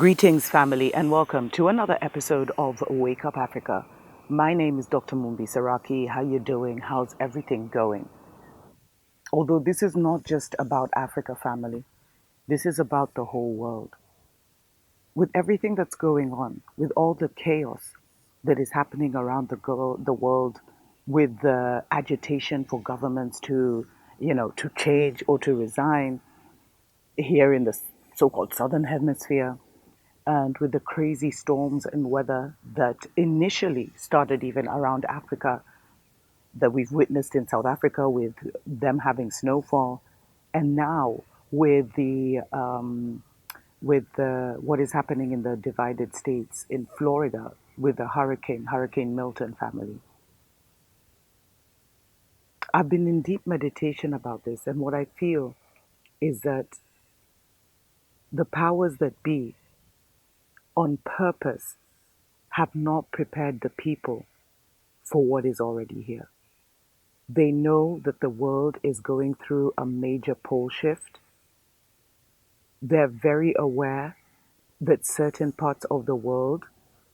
Greetings, family, and welcome to another episode of Wake Up Africa. My name is Dr. Mumbi Saraki. How you doing? How's everything going? Although this is not just about Africa, family, this is about the whole world. With everything that's going on, with all the chaos that is happening around the world, with the agitation for governments to change or to resign here in the so-called southern hemisphere, and with the crazy storms and weather that initially started even around Africa, that we've witnessed in South Africa with them having snowfall, and now with the what is happening in the divided states in Florida with the Hurricane Milton family. I've been in deep meditation about this, and what I feel is that the powers that be, on purpose, have not prepared the people for what is already here. They know that the world is going through a major pole shift. They're very aware that certain parts of the world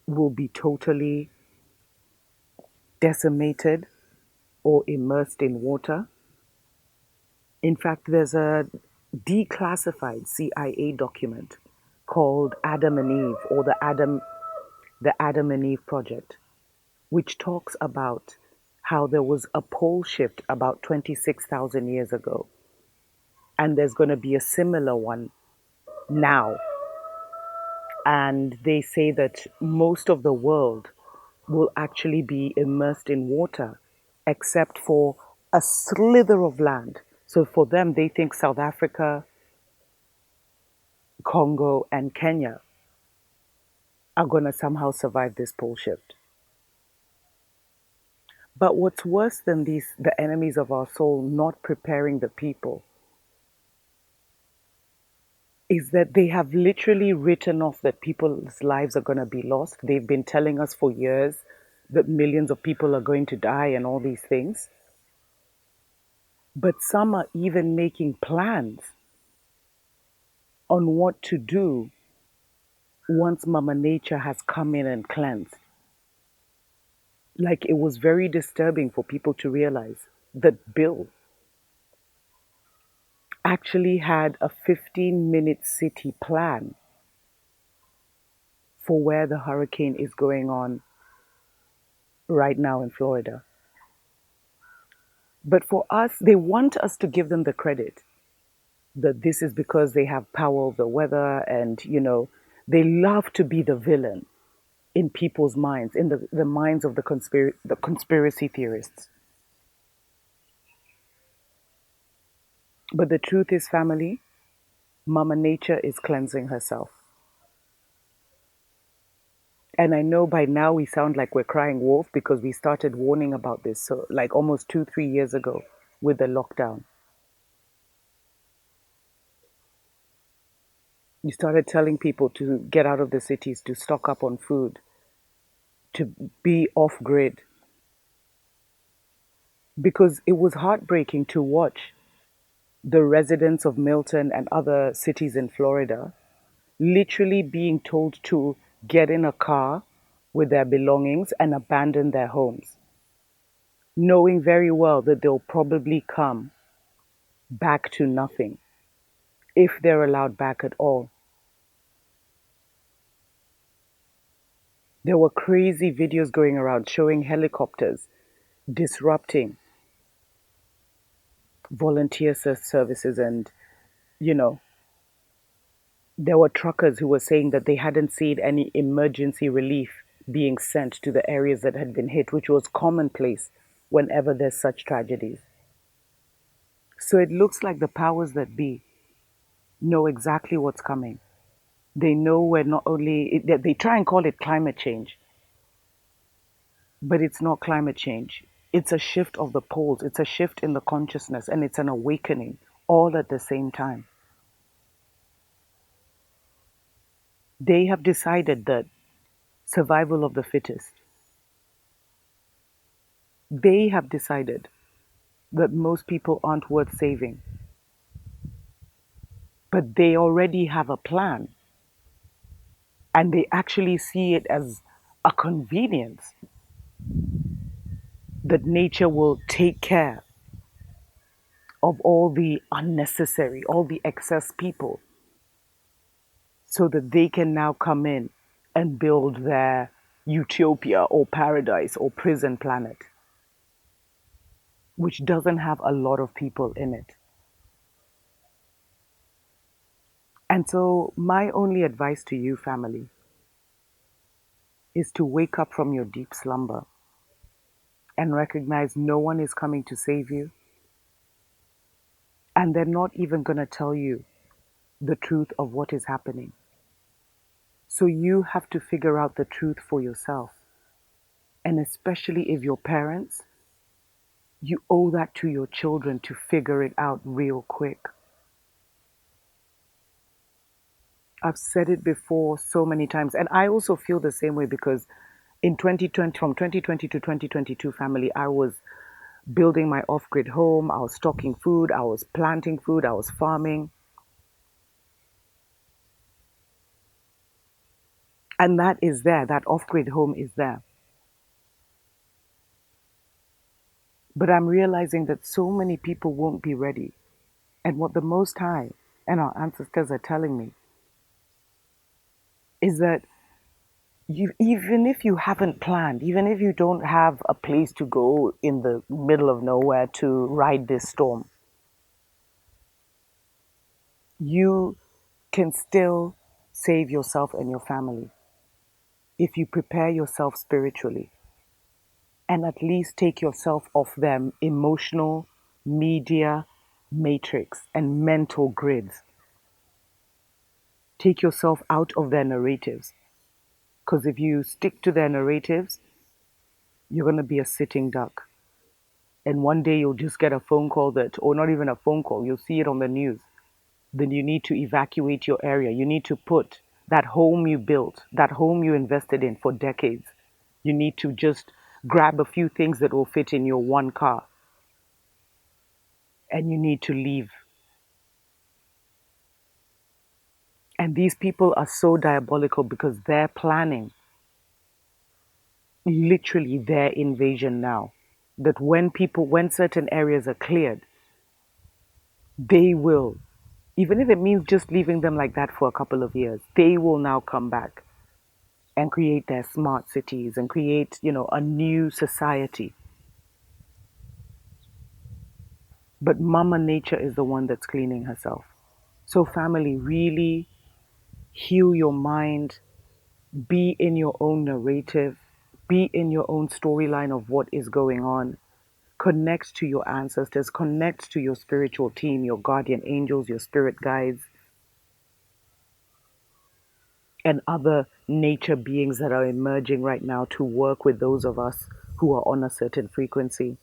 will be totally decimated or immersed in water. In fact, there's a declassified CIA document called Adam and Eve, or the Adam and Eve project, which talks about how there was a pole shift about 26,000 years ago, and there's going to be a similar one now. And they say that most of the world will actually be immersed in water, except for a slither of land. So for them, they think South Africa, Congo, and Kenya are going to somehow survive this pole shift. But what's worse than these, the enemies of our soul not preparing the people, is that they have literally written off that people's lives are going to be lost. They've been telling us for years that millions of people are going to die and all these things. But some are even making plans on what to do once Mama Nature has come in and cleansed. Like, it was very disturbing for people to realize that Bill actually had a 15-minute city plan for where the hurricane is going on right now in Florida. But for us, they want us to give them the credit that this is because they have power of the weather, and, they love to be the villain in people's minds, in the minds of the conspiracy theorists. But the truth is, family, Mama Nature is cleansing herself. And I know by now we sound like we're crying wolf because we started warning about this, so like almost 2-3 years ago with the lockdown. You started telling people to get out of the cities, to stock up on food, to be off grid. Because it was heartbreaking to watch the residents of Milton and other cities in Florida literally being told to get in a car with their belongings and abandon their homes, knowing very well that they'll probably come back to nothing if they're allowed back at all. There were crazy videos going around showing helicopters disrupting volunteer services, and you know there were truckers who were saying that they hadn't seen any emergency relief being sent to the areas that had been hit, which was commonplace whenever there's such tragedies. So it looks like the powers that be know exactly what's coming. They know we're not only, they try and call it climate change, but it's not climate change. It's a shift of the poles, it's a shift in the consciousness, and it's an awakening all at the same time. They have decided that survival of the fittest. They have decided that most people aren't worth saving. But they already have a plan And they actually see it as a convenience that nature will take care of all the unnecessary, all the excess people, so that they can now come in and build their utopia or paradise or prison planet, which doesn't have a lot of people in it. And so, my only advice to you, family, is to wake up from your deep slumber and recognize no one is coming to save you, and they're not even going to tell you the truth of what is happening. So, you have to figure out the truth for yourself. And especially if you're parents, you owe that to your children to figure it out real quick. I've said it before so many times, and I also feel the same way because in 2020, from 2020 to 2022, family, I was building my off grid home, I was stocking food, I was planting food, I was farming. And that is there, that off grid home is there. But I'm realizing that so many people won't be ready. And what the Most High and our ancestors are telling me is that even if you haven't planned, even if you don't have a place to go in the middle of nowhere to ride this storm, you can still save yourself and your family if you prepare yourself spiritually and at least take yourself off them emotional media matrix and mental grids. Take yourself out of their narratives. Because if you stick to their narratives, you're going to be a sitting duck. And one day you'll just get a phone call that, or not even a phone call, you'll see it on the news. Then you need to evacuate your area. You need to put that home you built, that home you invested in for decades. You need to just grab a few things that will fit in your one car and you need to leave. And these people are so diabolical because they're planning literally their invasion now. That when certain areas are cleared, they will, even if it means just leaving them like that for a couple of years, they will now come back and create their smart cities and create, a new society. But Mama Nature is the one that's cleaning herself. So, family, really heal your mind, be in your own narrative, be in your own storyline of what is going on. Connect to your ancestors, connect to your spiritual team, your guardian angels, your spirit guides, and other nature beings that are emerging right now to work with those of us who are on a certain frequency.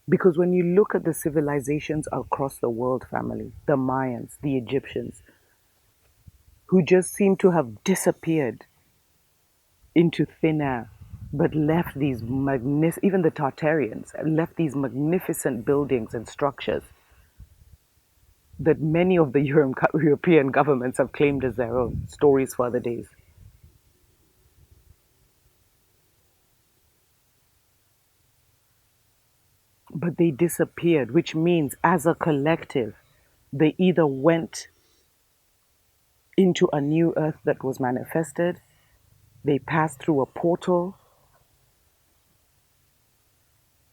Because when you look at the civilizations across the world, family, the Mayans, the Egyptians, who just seem to have disappeared into thin air, but left these even the Tartarians, left these magnificent buildings and structures that many of the European governments have claimed as their own. Stories for other days. But they disappeared, which means as a collective, they either went into a new earth that was manifested, they passed through a portal,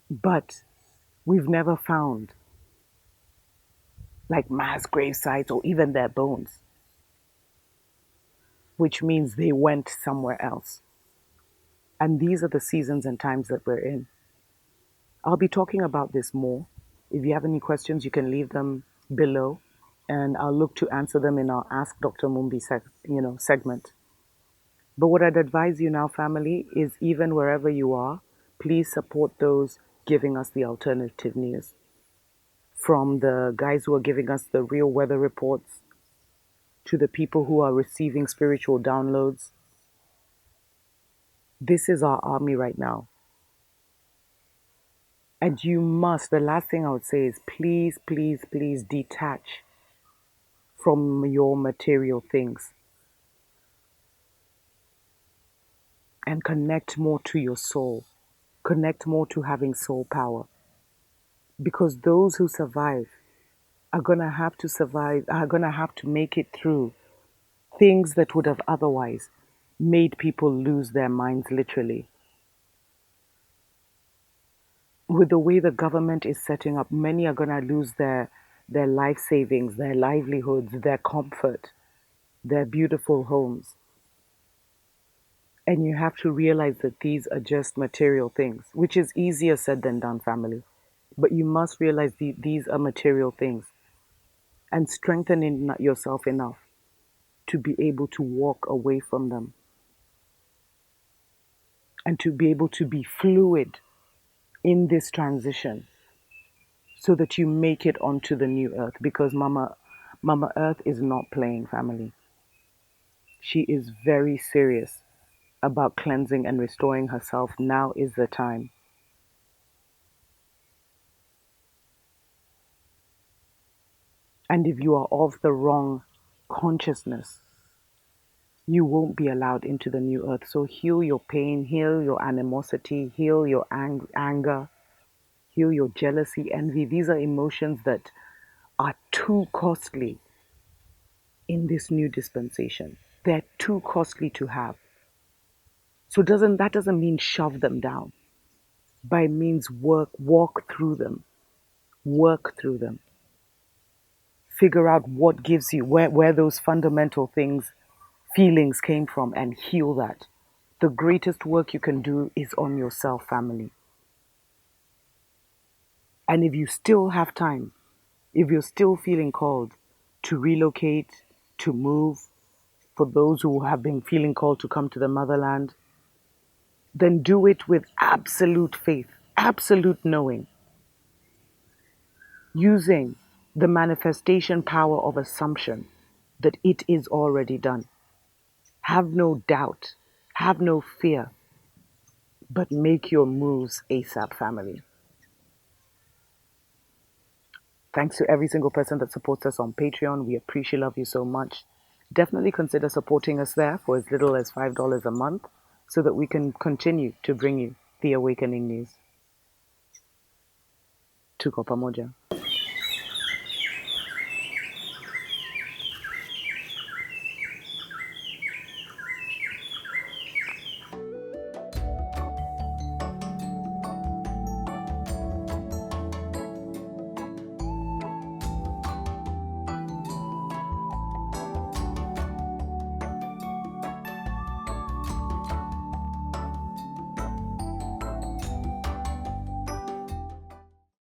but we've never found like mass grave sites or even their bones, which means they went somewhere else. And these are the seasons and times that we're in. I'll be talking about this more. If you have any questions, you can leave them below, and I'll look to answer them in our Ask Dr. Mumbi segment. But what I'd advise you now, family, is even wherever you are, please support those giving us the alternative news. From the guys who are giving us the real weather reports, to the people who are receiving spiritual downloads. This is our army right now. And the last thing I would say is please, please, please detach from your material things and connect more to your soul. Connect more to having soul power. Because those who survive are going to have to survive, are going to have to make it through things that would have otherwise made people lose their minds literally. With the way the government is setting up, many are going to lose their life savings, their livelihoods, their comfort, their beautiful homes. And you have to realize that these are just material things, which is easier said than done, family. But you must realize these are material things and strengthen yourself enough to be able to walk away from them and to be able to be fluid in this transition so that you make it onto the new earth, because Mama Earth is not playing, family. She is very serious about cleansing and restoring herself. Now is the time. And if you are of the wrong consciousness, you won't be allowed into the new earth. So heal your pain, heal your animosity, heal your anger, heal your jealousy, envy. These are emotions that are too costly in this new dispensation. They're too costly to have. So that doesn't mean shove them down. By means walk through them, work through them. Figure out what gives you where those fundamental feelings came from, and heal that. The greatest work you can do is on yourself, family. And if you still have time, if you're still feeling called to relocate, to move, for those who have been feeling called to come to the motherland, then do it with absolute faith, absolute knowing, using the manifestation power of assumption that it is already done. Have no doubt, have no fear, but make your moves ASAP, family. Thanks to every single person that supports us on Patreon. We appreciate, love you so much. Definitely consider supporting us there for as little as $5 a month so that we can continue to bring you the awakening news. Tuko pamoja.